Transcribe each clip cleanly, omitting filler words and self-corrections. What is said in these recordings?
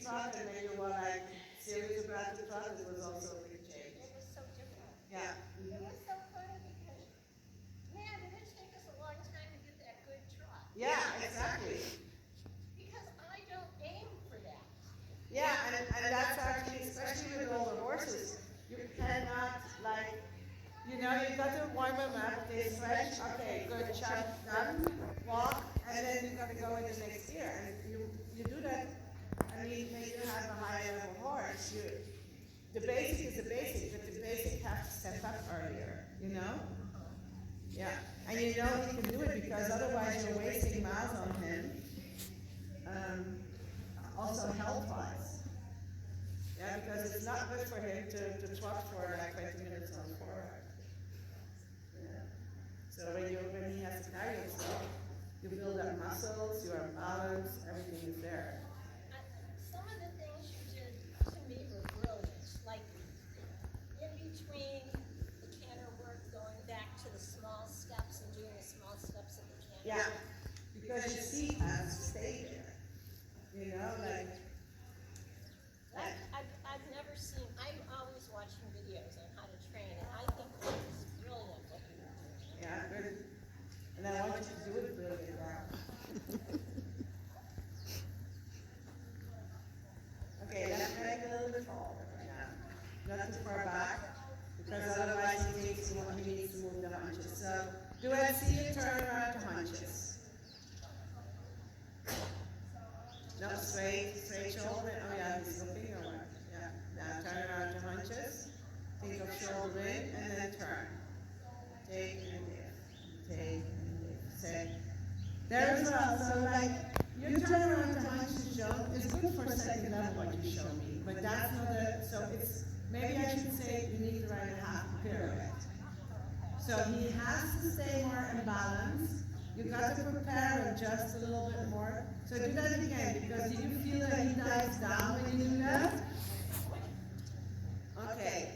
trot and then you were like serious about the trot, it was also a big change. It was so different. Yeah. It was so funny because, man, it did take us a long time to get that good trot. Yeah, exactly. Because I don't aim for that. Yeah, and that's actually, especially with older horses, you cannot like, you know, you got to warm them up, they stretch, okay, good, shut, done, walk, and then you got to go in the next gear. And you do that, I mean, when you have a high level horse, the basic is the basic, but the basic has to step up earlier, you know? Yeah, and you know he can do it because otherwise you're wasting miles on him. Also health-wise. Yeah, because it's not good for him to trot for like 20 minutes on forward. Yeah. So when he has to carry himself, you build up muscles, you are balanced, everything is there. Some of the things you did to me were brilliant. Like in between the canter work, going back to the small steps and doing the small steps of the canter. Yeah, because your seat has to stay there. You know, like. I've never seen, I'm always watching videos on how to train, and I think this is brilliant what you're doing. Yeah, good. And I want you to do it brilliant now. Okay, left leg a little bit forward right now. Not too far back, because otherwise he needs to move the hunches. So do I see you turn around to hunches? No, straight shoulder. Oh yeah, he's looking over. Yeah. Now turn around to hunches. Think of shoulder in and then turn. Take and lift. Take and lift. Say. There as well. So like you turn around to hunches, Joan, is good for second level what you show me. But that's not a, so it's, maybe I should say you need to ride a half pirouette. So he has to stay more in balance. You got to prepare him just a little bit more. So do that again, because do you feel that he dives down when you do that? Okay.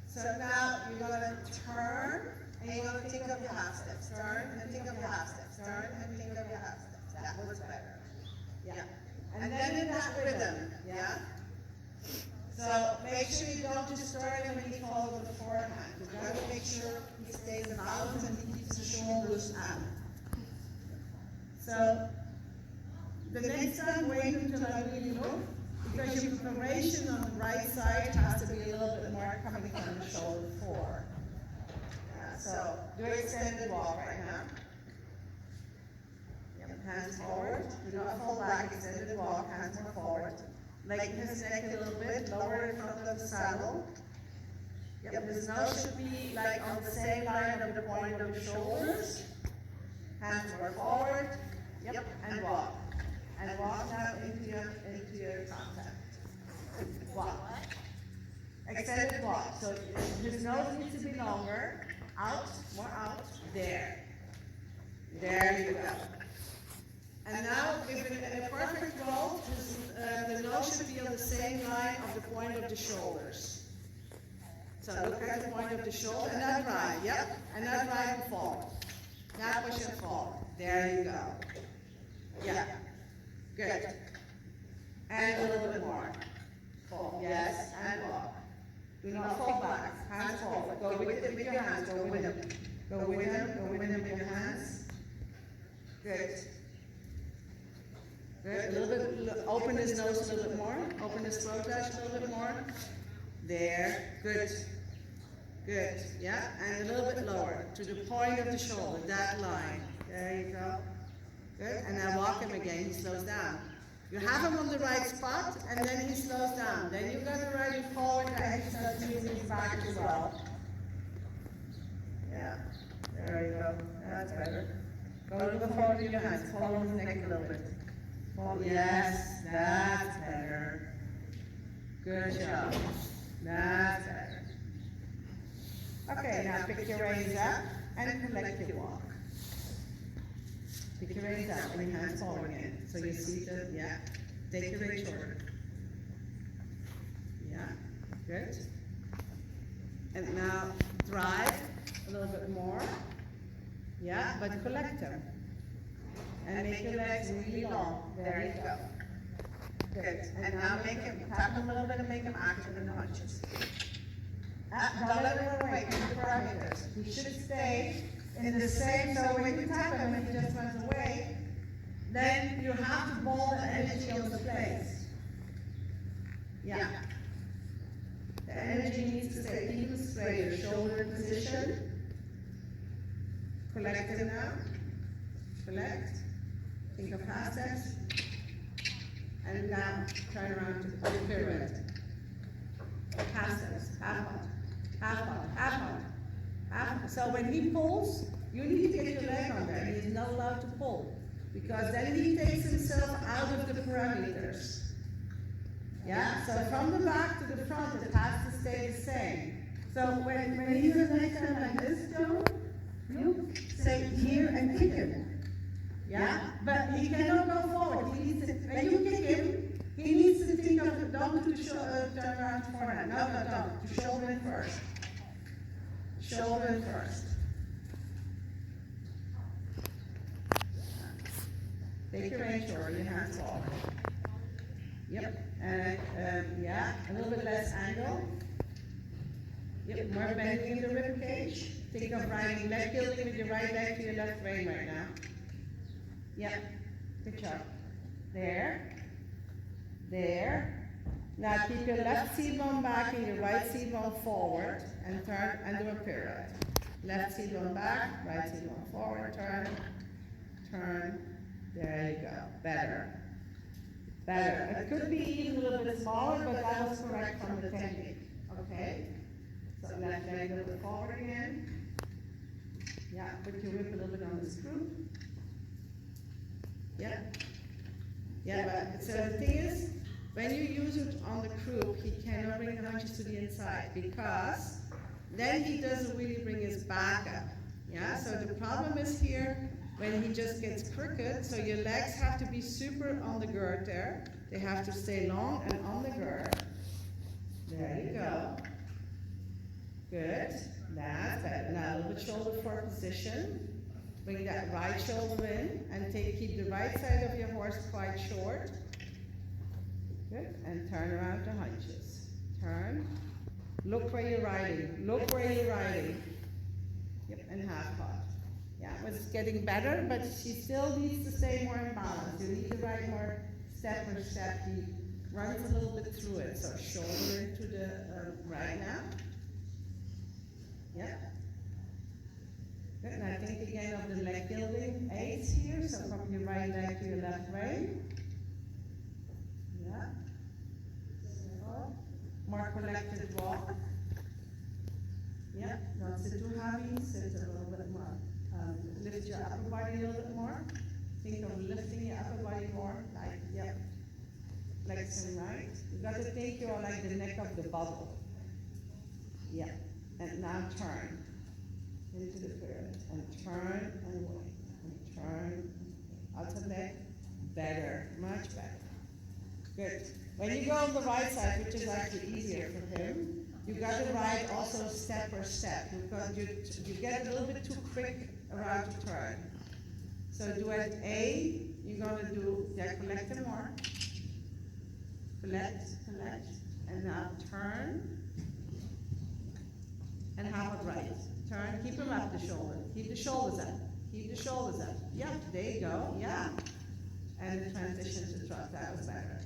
So now you're going to turn, and you're going to think of your half steps. Turn and think of your half steps. Turn and think of your half steps. That was better. Yeah. And then in that rhythm, yeah? So make sure you don't disturb him when he falls with the forehand. You've got to make sure he stays in balance and he keeps the shoulders out. So the next time wait until I really look, because your preparation on the right side has to be a little bit more coming from the shoulder forward. Yeah, so do extended walk right now. Yep, hands forward. Do not fall back. Extended walk. Hands more forward. Lengthen his neck a little bit. Lower in front of the saddle. Yep, his nose should be like on the same line of the point of the shoulders. Hands more forward. Yep, and walk. And walk now into your contact. Walk. Extended walk. So his nose needs to be longer. Out, more out. There. There you go. And now, if in a perfect roll, the nose should be on the same line of the point of the shoulders. So look at the point of the shoulder, and now drive, yep. And now drive and forward. Now push and forward. There you go. Yeah. Good. And a little bit more. Forward. Yes, and walk. Do not fall back. Hands forward. Go with your hands. Go with them. Go with them. Go with them with your hands. Good. Good. A little bit. Open his nose a little bit more. Open his throat latch a little bit more. There. Good. Good. Yeah. And a little bit lower to the point of the shoulder. That line. There you go. Good. And now walk him again. He slows down. You have him on the right spot, and then he slows down. Then you're going to ride him forward, and he starts moving his back as well. Yeah. There you go. That's better. Go a little forward with your hands. Follow his neck a little bit. Yes, that's better. Good job. That's better. Okay, now pick your reins up and collect your walk. Pick your reins up and your hands forward again. So you see the, yeah. Take your reins shorter. Yeah, good. And now drive a little bit more. Yeah, but collect them. And make your legs really long. There you go. Good, and now make him, tap him a little bit and make him active in the hunches. Don't let him run away, keep the parameters. He should stay in the same, so when you tap him and he just runs away, then you have to ball the energy on the place. Yeah. The energy needs to stay, keep it straight, your shoulder in position. Collect it now. Collect. Think of half steps. And now turn around to the pyramid. Half steps, half on, half on, half on, half on. So when he pulls, you need to get your leg on there. He is not allowed to pull, because then he takes himself out of the parameters. Yeah, so from the back to the front, it has to stay the same. So when he does next time like this, Joe, you say here and kick him. Yeah, but he cannot go forward. He needs to, when you kick him, he needs to think of, don't to turn around forehand. No, don't. To shoulder in first. Shoulder in first. Take your range over, your hands forward. Yep, and yeah, a little bit less angle. Yep, more bending in the rib cage. Think of riding leg gilding with your right leg to your left rein right now. Yep, good job. There, there. Now keep your left seat bone back and your right seat bone forward, and turn and do a pirouette. Left seat bone back, right seat bone forward, turn, turn. There you go, better. Better. It could be even a little bit smaller, but that was correct from the technique, okay? So left leg a little bit forward again. Yeah, put your whip a little bit on the screw. Yeah. Yeah, but so the thing is, when you use it on the croup, he cannot bring the hunches to the inside, because then he doesn't really bring his back up. Yeah, so the problem is here, when he just gets crooked, so your legs have to be super on the gird there. They have to stay long and on the gird. There you go. Good. That's better. Now a little bit shoulder forward position. Bring that right shoulder in and keep the right side of your horse quite short. Good. And turn around to hunches. Turn. Look where you're riding. Look where you're riding. Yep, and half pot. Yeah, it's getting better, but she still needs to stay more in balance. You need to ride more step for step. He runs a little bit through it. So shoulder into the right now. Yeah. Good, and I think again of the leg gilding aids here, so from your right leg to your left rein. Yeah. So, more collected walk. Yeah, don't sit too heavy, sit a little bit more. Lift your upper body a little bit more. Think of lifting your upper body more, like, yep. Flexing right. You got to think you're like the neck of the bubble. Yeah. And now turn into the pyramid, and turn and away, and turn, outer leg, better, much better. Good. When you go on the right side, which is actually easier for him, you got to ride also step per step, because you get a little bit too quick around the turn. So do at A, you're going to do, yeah, collect them more, collect, and now turn, and half it right. Turn, keep them up the shoulder. Keep the shoulders up. Keep the shoulders up. Yep, there you go. Yeah. And the transition to trot, that was better.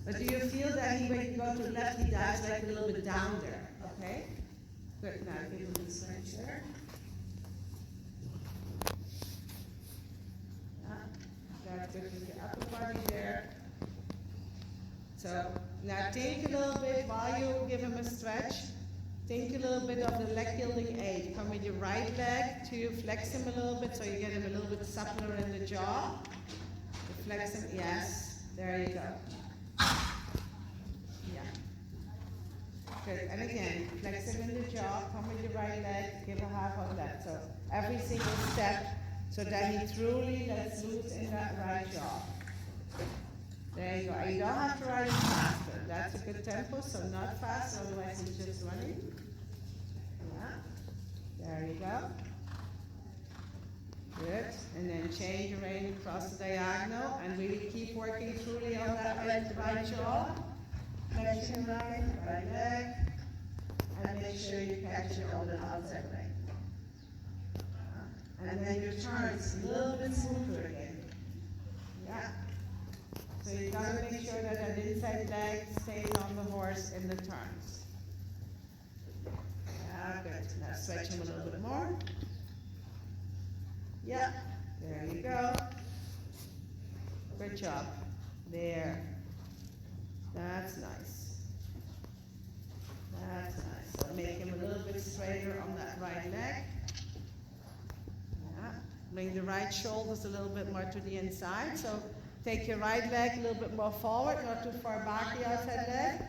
But do you feel that when you go to left, he dives like a little bit down there? Okay? Good. Now give him the stretch there. Yeah. That's good with the upper body there. So now take a little bit while you give him a stretch. Think a little bit of the leg gilding aid. Come with your right leg to flex him a little bit so you get him a little bit suppler in the jaw. Flex him, yes. There you go. Yeah. Good. And again, flex him in the jaw. Come with your right leg. Give a half of that. So every single step, so that he truly lets loose in that right jaw. There you go. You don't have to ride it faster. That's a good tempo, so not fast, otherwise he's just running. Yeah. There you go. Good. And then change your rein across the diagonal and really keep working truly on that right jaw. Flexion line, right leg. And make sure you catch it on the outside leg. And then your turns a little bit smoother again. Yeah. So you gotta make sure that that inside leg stays on the horse in the turns. Yeah, good. Now stretch him a little bit more. Yeah, there you go. Good job. There. That's nice. That's nice. So make him a little bit straighter on that right leg. Yeah. Bring the right shoulders a little bit more to the inside. So take your right leg a little bit more forward, not too far back the outside leg.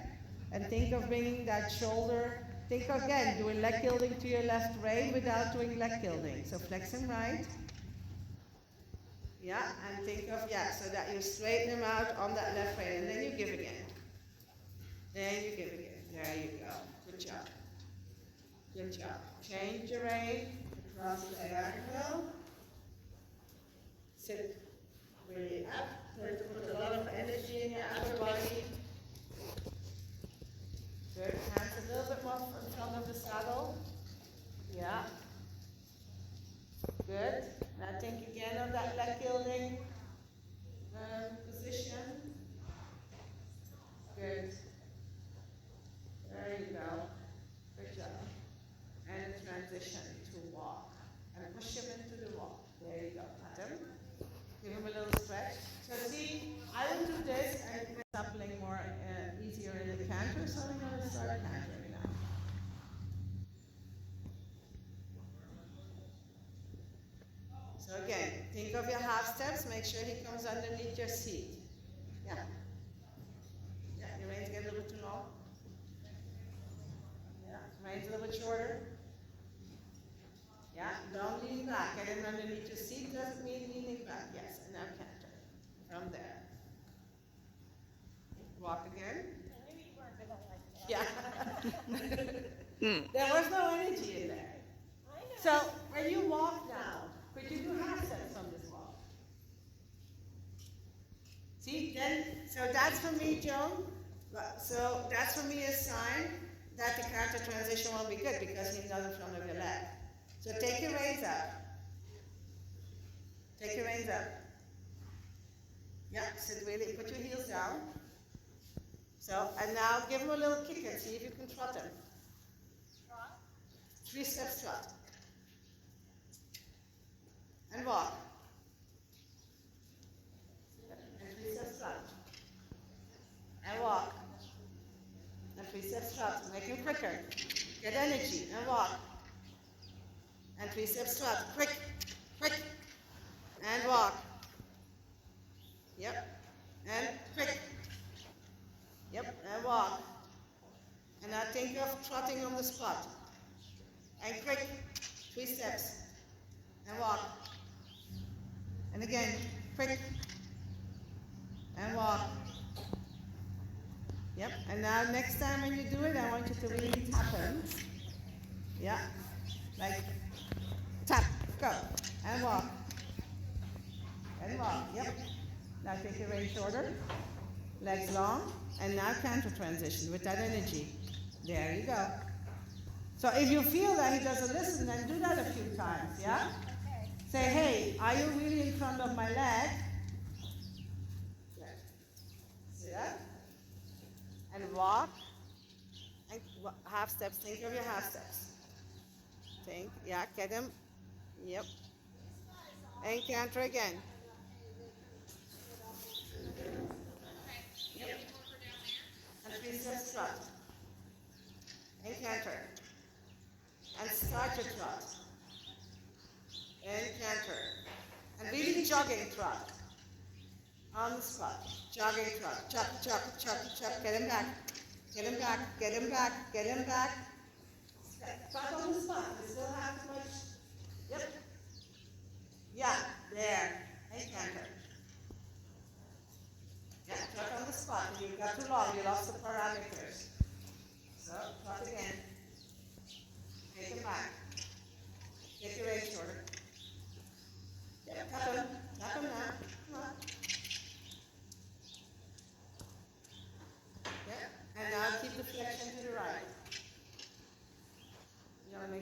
And think of bringing that shoulder. Think again, doing leg gilding to your left rein without doing leg gilding. So flex him right. Yeah, and think of, yeah, so that you straighten him out on that left rein. And then you give again. Then you give again. There you go. Good job. Good job. Change your rein across the diagonal. Sit really up. Put a lot of energy in your upper body. Good. Hands a little bit more in front of the saddle. Yeah. Good. Now think again of that leg gilding position. Good. There you go. Good job. And transition to walk. And push him into the walk. There you go. Pat him. Give him a little stretch. So see, I will do this and it's suppling more easier in the canter, so I'm going to start cantering now. So again, think of your half steps, make sure he comes underneath your seat. Yeah. Yeah, your reins get a little bit too long. Yeah, reins a little bit shorter. Yeah, don't lean back. Get him underneath your seat doesn't mean leaning back. Yes, and now canter. From there. Walk again. I knew you weren't gonna like that. Yeah. There was no energy in there. I know. So when you walk now, could you do half steps on this walk? See, then, so that's for me, Joan. So that's for me a sign that the character transition won't be good because he's not in front of your leg. So take your reins up. Take your reins up. Yeah, sit really, put your heels down. So, and now give him a little kick and see if you can trot him. Trot. 3-step trot. And walk. And 3-step trot. And walk. And 3-step trot. Make him quicker. Get energy and walk. And 3-step trot. Quick, quick. And walk. Yep. And quick. Yep. And walk. And now think of trotting on the spot. And quick. 3 steps. And walk. And again, quick. And walk. Yep. And now next time when you do it, I want you to really tap him. Yeah. Like tap. Go. And walk. And walk. Yep. Now take your rein shorter. Legs long. And now canter transition with that energy. There you go. So if you feel that he doesn't listen, then do that a few times, yeah? Okay. Say, hey, are you really in front of my leg? See that? And walk. And half steps. Think of your half steps. Think. Yeah, get him. Yep. And canter again. Yep. And 3-step trot. And canter. And start your trot. And canter. And really jogging trot. On the spot. Jogging trot. Chop, chop, chop, chop. Get him back. Get him back. Get him back. Get him back. Trot on the spot. We still have too much. Yep. Yeah, there. And canter. Yeah, trot on the spot. You got too long. You lost the parameters. So, trot again. Take him back. Get your rein shorter.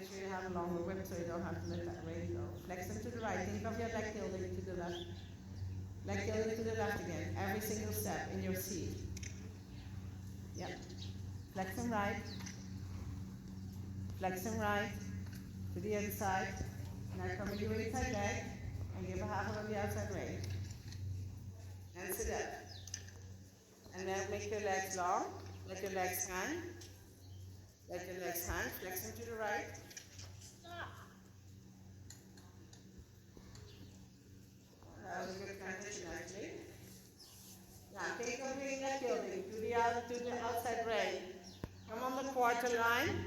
sure you have a longer whip so you don't have to let that weight go. Flex them to the right. Think of your leg gilding to the left. Leg gilding to the left again. Every single step in your seat. Yep. Flex them right. Flex them right. To the other side. Now come with your inside leg and give a half of the outside range. And sit up. And then make your legs long. Let your legs hang. Let your legs hang. Flex them to the right. Stop. That was a good transition, actually. Now, think of doing leg gilding to the outside ray. Come on the quarter line.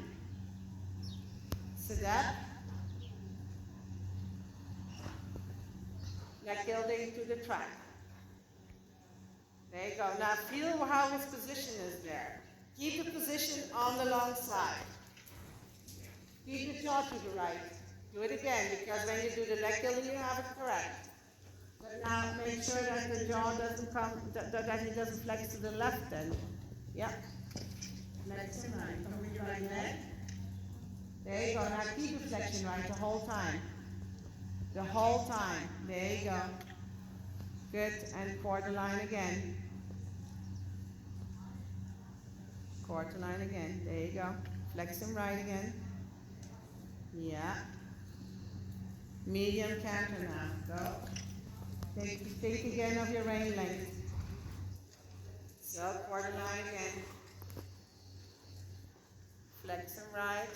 Sit up. Leg gilding to the track. There you go. Now feel how his position is there. Keep the position on the long side. Keep the jaw to the right. Do it again, because when you do the leg gilding, you have it correct. But now make sure that the jaw doesn't come, that he doesn't flex to the left then. Yep. Flex and right. Come with your right leg. There you go. Now keep the flexion right the whole time. The whole time. There you go. Good. And quarter line again. Quarter line again. There you go. Flex them right again. Yeah. Medium canter now. Go. Think again of your rein length. So quarter line again. Flex them right.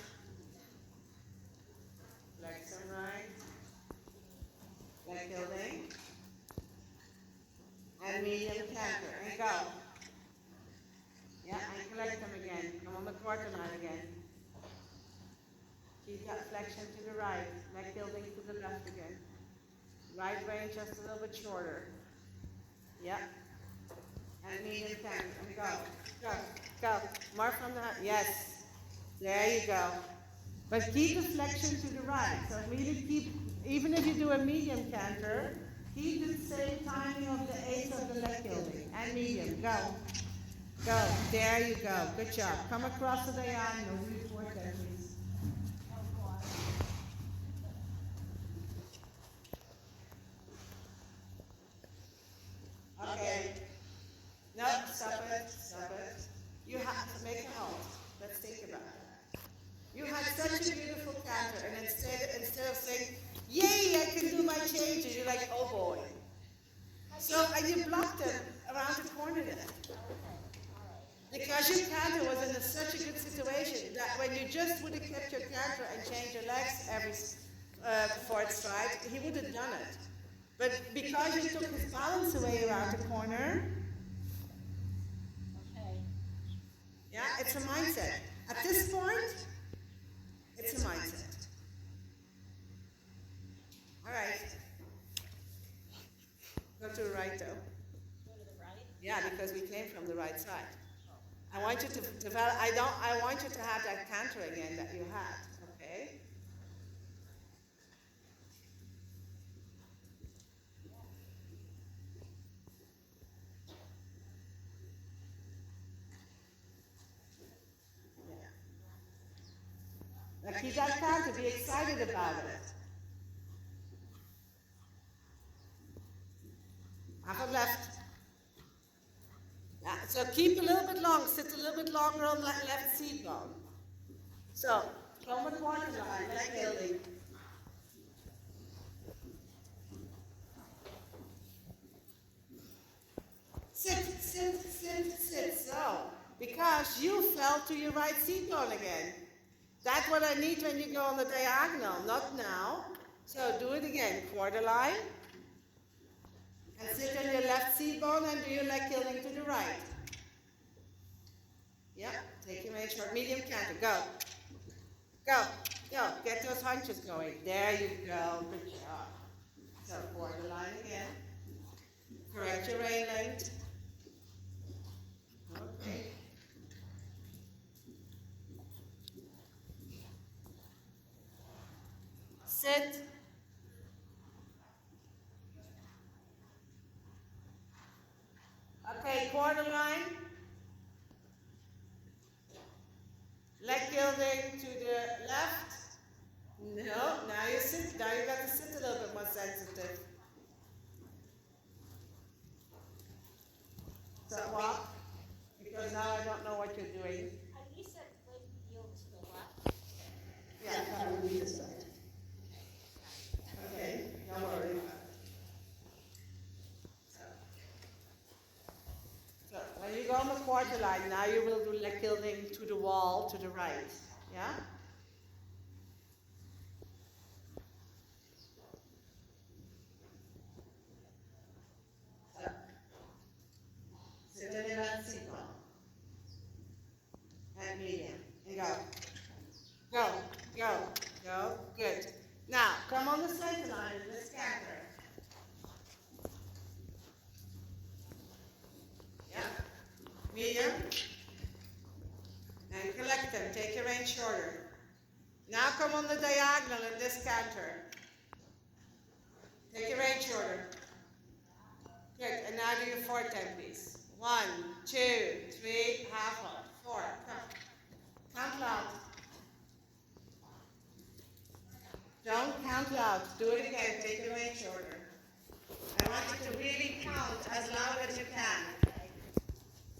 Flex them right. Leg gilding. And medium canter. And go. Yeah, and collect them again. Come on the quarter line again. Keep that flexion to the right. Leg gilding to the left again. Right range just a little bit shorter. Yeah. And medium canter. And go. Go. Go. More from the hand. Yes. There you go. But keep the flexion to the right. So really keep, even if you do a medium canter, keep the same timing of the eighth of the leg gilding. And medium. Go. Go. There you go. Good job. Come across the diagonal. Report that, please. Okay. No, stop it. Stop it. You have to make a halt. Let's think about that. You had such a beautiful canter, and instead of saying, "Yay, I can do my changes," you're like, "Oh boy." So, and you blocked it around the corner then. Because your canter was in such a good situation that when you just would have kept your canter and changed your legs every fourth stride, he would have done it. But because you took his balance away around the corner, Okay. yeah, it's a mindset. At this point, it's a mindset. All right. Go to the right though. Go to the right. Yeah, because we came from the right side. I want you to develop. I want you to have that canter again that you had. Okay. Yeah. Now keep that canter. Be excited about it. Half of left. Yeah, so keep a little bit long, sit a little bit longer on that left seat bone. So, from the quarter line, leg gilding. Sit, sit, sit, sit. So, because you fell to your right seat bone again. That's what I need when you go on the diagonal, not now. So, do it again, quarter line. And sit on your left seat bone and do your leg gilding to the right. Yeah, take your main short, medium canter, go. Go, go, get those hunches going. There you go, good job. So quarter line again. Correct your rein length. Okay. Sit. Okay, quarter line. Leg gilding to the left. No, now you sit, now you got to sit a little bit more sensitive. So walk, because now I don't know what you're doing. You said weight yield to the left. Yeah, that would be this side. Okay, don't worry about it. So when you go on the quarter line, now you will do leg tilting to the wall to the right. Yeah? So, sit in your left seat now. And medium. And go. Go, go, go. Good. Now, come on the center line in this canter. Yeah. Medium. And collect them. Take your range shorter. Now come on the diagonal in this canter. Take your range shorter. Good. And now do your 4-10, please. 1, 2, 3, half up. 4. Come. Count loud. Don't count loud. Do it again. Take your range shorter. I want you to really count as loud as you can.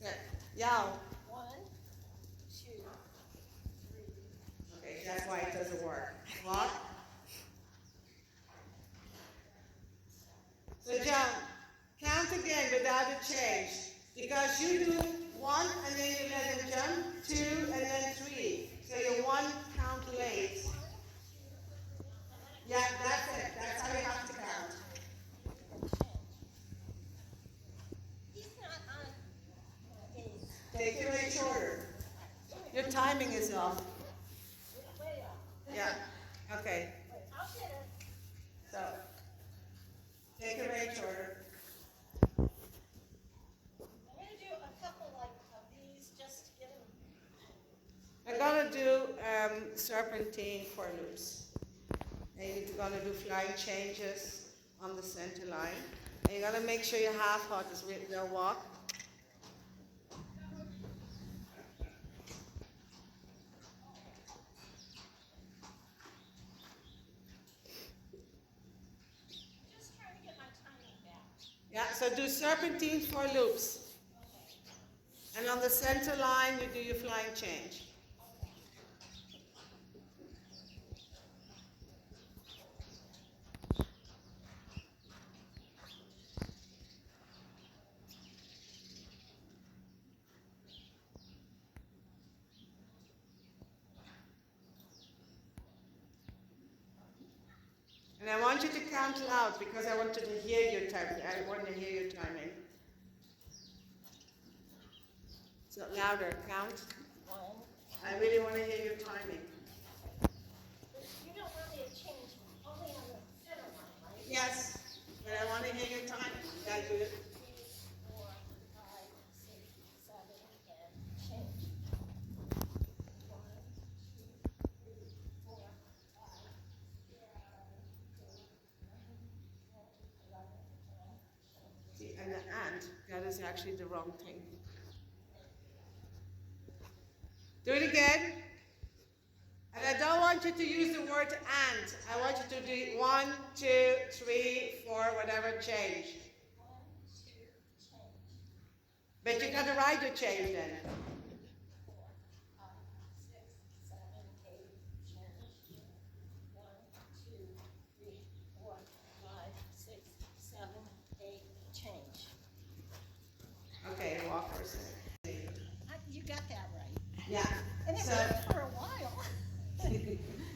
Good. Yao. 1, 2, 3. Okay, that's why it doesn't work. Walk. So John, count again without a change. Because you do 1 and then you let him jump, 2 and then 3. So you're 1 count late. Yeah, that's it. That's how you have to count. He's not on his Take your range shorter. Your timing is off. way up. Yeah. Okay. Wait, I'll get it. So take your range shorter. I'm gonna do a couple like of these just to get him. I'm gonna do serpentine for loops. And you're gonna do flying changes on the center line. And you're gonna make sure your half hot is with no walk. Just trying to get my timing back. Yeah, so do serpentines for loops. And on the center line, you do your flying change. And I want you to count loud because I want you to hear your timing. I want to hear your timing. So louder, count. 1. I really want to hear your timing. You don't want me to change only on the center line, right? Yes, but I want to hear your timing. You gotta do it. 3, 4, 5, 6, 7, and change. 1, 2, 3, 4, 5, 6, 7, 8, 9, 10, 11, 12. See, and that is actually the wrong thing. Do it again. And I don't want you to use the word and. I want you to do 1, 2, 3, 4, whatever, change. 1, 2, change. But you gotta write your change then. 4, 5, 6, 7, 8, change. 1, 2, 3, 4, 5, 6, 7, 8, change. Okay, walkers. You got that right. Yeah. And it So, worked for a while.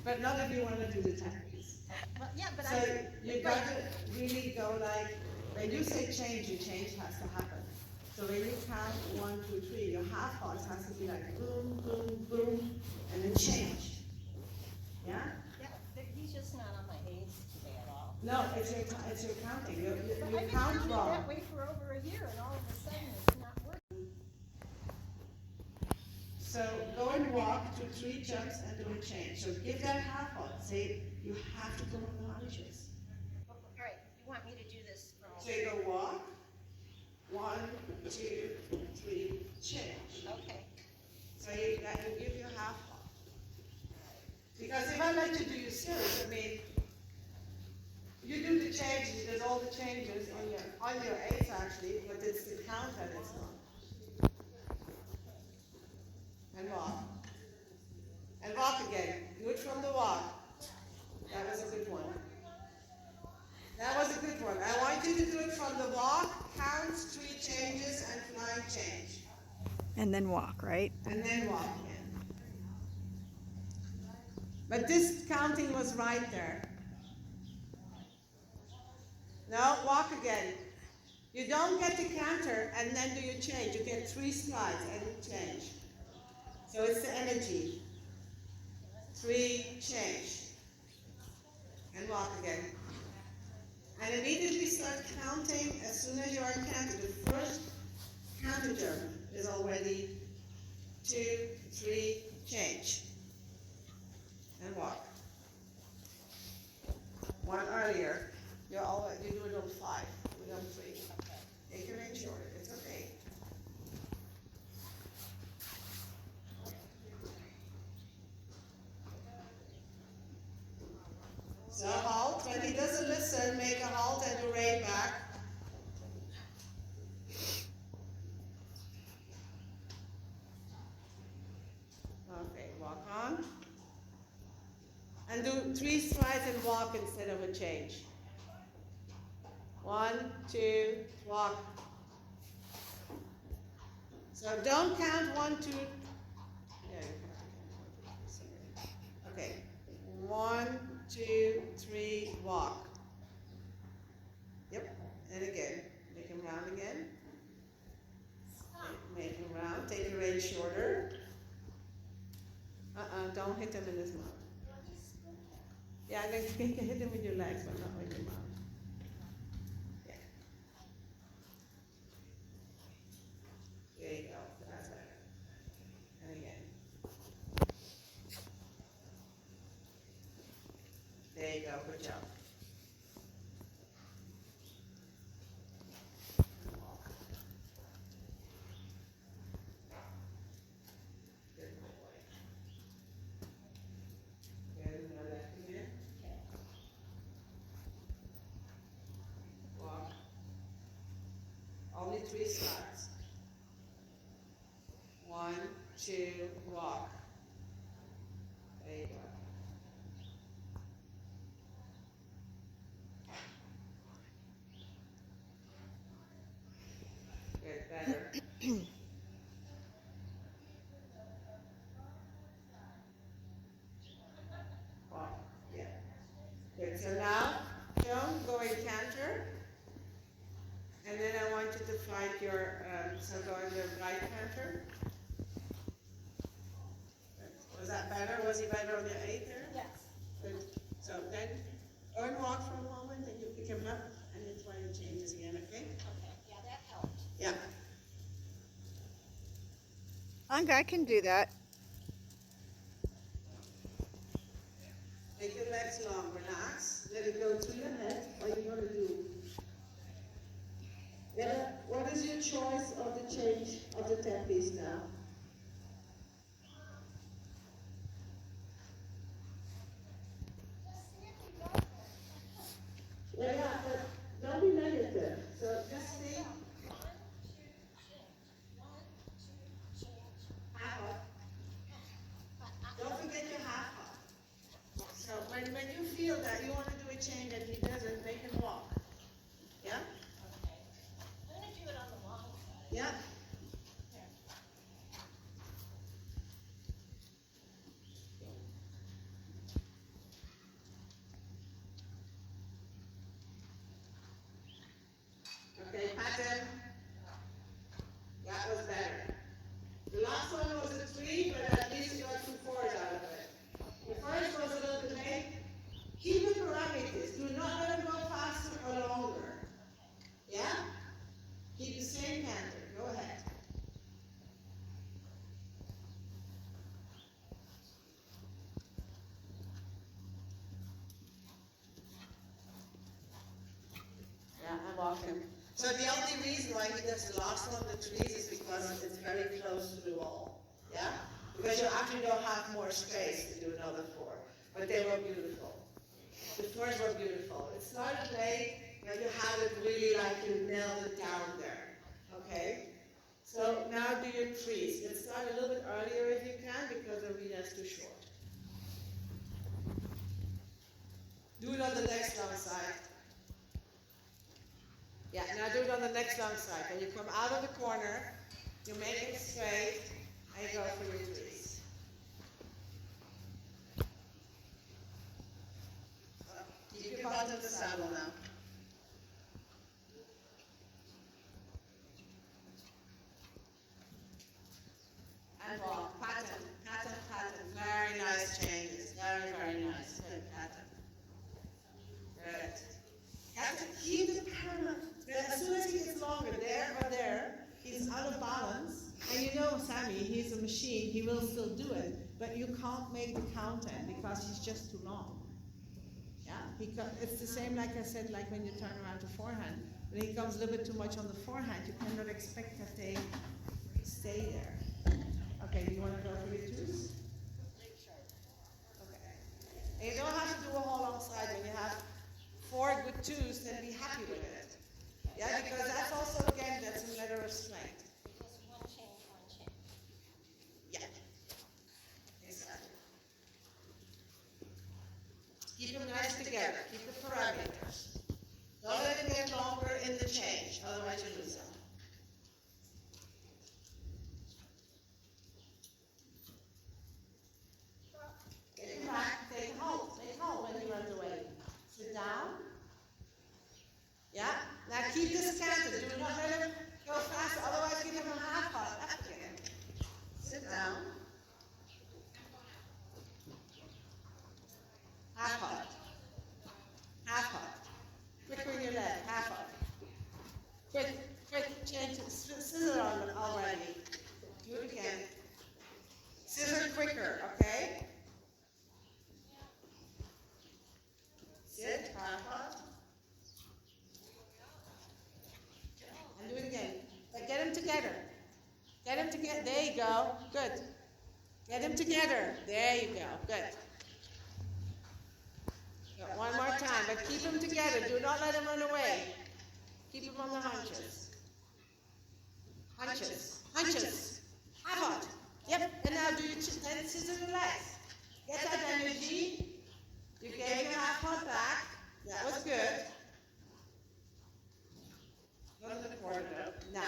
but none of you want to do the tempies. Well, yeah, but So you got to really go like, when you say change, your change has to happen. So when you count 1, 2, 3, your half pulse has to be like boom, boom, boom, and then change. Yeah? Yeah, he's just not on my aids today at all. No, it's your counting. You But I've been count counting wrong. that way for over a year, and all of a sudden it's not working. So go and walk to 3 jumps and do a change. So give that half pulse. Say you have to go on the lunges. All right, you want me to do this from So you go walk. 1, 2, 3, change. Okay. So you give your half pulse. Because if I let you do your serious. I mean, you do the changes, there's all the changes on your eights actually, but it's the count that it's not. And walk. And walk again. Do it from the walk. That was a good one. That was a good one. I want you to do it from the walk, counts, 3 changes, and flying change. And then walk, right? And then walk again. But this counting was right there. No, walk again. You don't get the counter and then do your change. You get 3 slides and you change. So it's the energy. 3, change. And walk again. And immediately start counting as soon as you are counted. The first counter jump is already 2, 3, change. And walk. One earlier. You do it on 5. We on 3. Take your range shorter. It's okay. So halt. When he doesn't listen, make a halt and do right back. Okay, walk on. And do 3 strides and walk instead of a change. 1, 2, walk. So don't count 1, 2. Okay. 1, 2, 3, walk. Yep. And again. Make him round again. Make him round. Take your range shorter. Don't hit him in his mouth. Yeah, and then you can hit him with your legs, but not with your mouth. Yeah. There you go. That's better. And again. There you go. Good job. Good boy. Good. Now left again. Walk. Only 3 slides. 1, 2, walk. There you go. Good, better. Walk, yeah. Good, so now, Joan, go in canter. And then I want you to find your, so go in the right canter. Was that better? Was he better on the 8 there? Yes. Good. So then, earn walk for a moment, and you pick him up, and then try your changes again, okay? Okay, yeah, that helped. Yeah. I can do that. Make your legs long, relax. Let it go through your head. What are you going to do? Yeah, what is your choice of the change of the 10 piece now? Yeah, but don't be negative. So just see. Half up. Don't forget your half up. So when you feel that you want to do a change and he doesn't, make him walk. Yeah? Okay. I'm gonna do it on the long side. Yeah. Here. Okay, pattern. That was better. The last one was a 3, but at least you got 2 4s out of it. The first was a little bit late. Keep the parameters. Do not let them go faster or longer. Yeah? Keep the same canter. Go ahead. Yeah, and walk him. So the only reason why he does the last one, the 3s, is because it's very close to the wall. Yeah? Because you actually don't have more space to do another 4. but they were beautiful. The first were beautiful. It's not a play that you have it really like you nailed it down there, okay? So now do your trees. Let's start a little bit earlier if you can because the arena is too short. Do it on the next long side. Yeah, now do it on the next long side. When you come out of the corner, you make it straight and you go for your trees. Keep your butt in the saddle now. And walk, pattern, pattern, pattern. Very nice changes. Very, very nice. Good pattern. Good. You have to keep the pattern. As soon as he gets longer, there or there, he's out of balance. And you know, Sammy, he's a machine. He will still do it, but you can't make the count in because he's just too long. Yeah, it's the same like I said, like when you turn around to forehand. When he comes a little bit too much on the forehand, you cannot expect that they stay there. Okay, do you want to go for your twos? Okay. And you don't have to do a whole long side. When you have 4 good twos, then be happy with it. Yeah, because that's also, again, that's a matter of strength. Because one change. Yeah. Exactly. Keep them nice together. Keep the parameters. Don't let them get longer in the change, otherwise you lose them. Get back, take hold when you run away. Sit down. Yeah? Now keep this canted. Do not let him go faster, otherwise give him a half pot up again. Sit down. Half pot. Half pot. Quicker in your leg, half pot. Quick, change it. Scissor on them already. Do it again. Scissor quicker, okay? Sit, half pot. And do it again. But get them together. Get them together. There you go. Good. Get them together. There you go. Good. Good. One more time, but keep them together. Do not let them run away. Keep them on the hunches. Hunches. Hunches. Half pot. Yep. And now do your then scissor your legs. Get that energy. You gave your half pot back. That was good. Go to the corner now.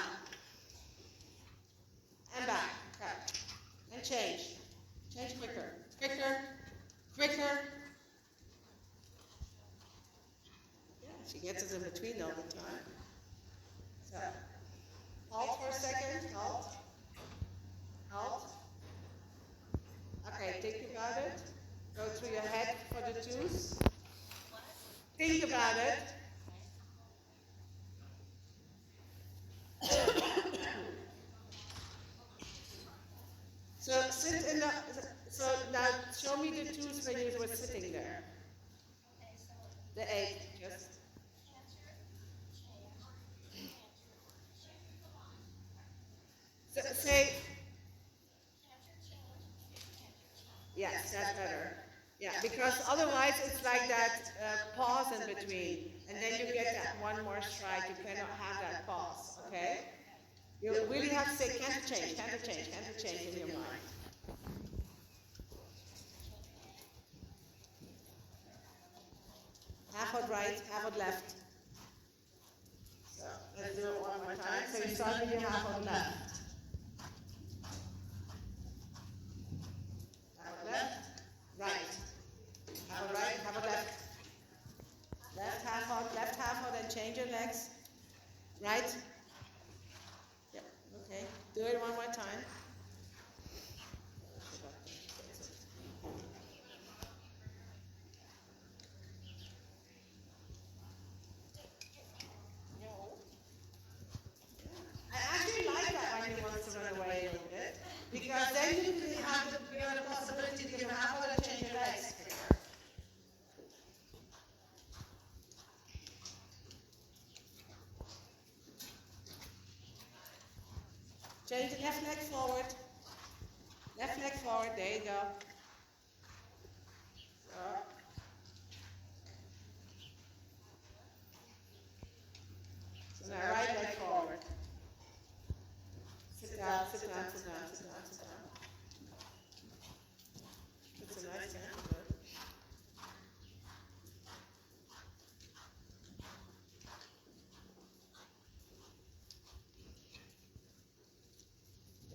And back. Okay. And change. Change quicker. Quicker. Quicker. Yeah, she gets us in between all the time. So, halt for a second. Halt. Halt. Okay, think about it. Go through your head for the twos. Think about it. So sit in the, so now show me the twos when you were sitting there. Okay, so The 8, just. So, say, yes, that's better. Yeah, because otherwise it's like that pause in between, and then you get that one more strike. You cannot have that pause, okay? You really have to say can't change in your mind. Half out right, half out left. So let's do it one more time. So you start with your half out left. Half out left, right. Half out right, half out left. Left half out, and change your legs. Right? Yep, okay. Do it one more time. I actually like that when he wants to run away a little bit, because then you can have the possibility to give him half of to change your legs. Change the left leg forward. Left leg forward, there you go. Up. So now right leg forward. Sit down, sit down, sit down, sit down, sit down. It's a nice hand. Good.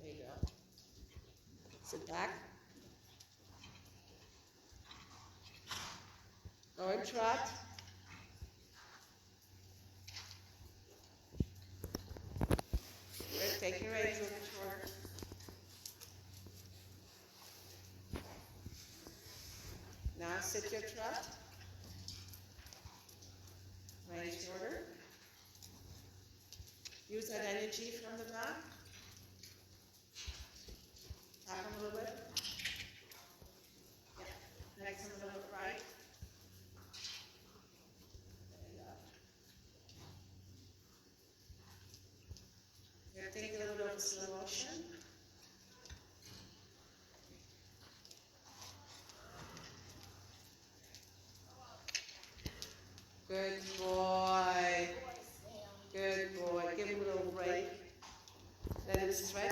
There you go. Sit back. Forward trot. Good. Take your legs over the shoulder. Now sit your trot. Right shoulder. Use that energy from the back. Tap them a little bit. Yeah. Next one a little bit right. There you go. Here, take a little bit of slow motion. Good boy. Good boy. Give him a little break. Let him stretch.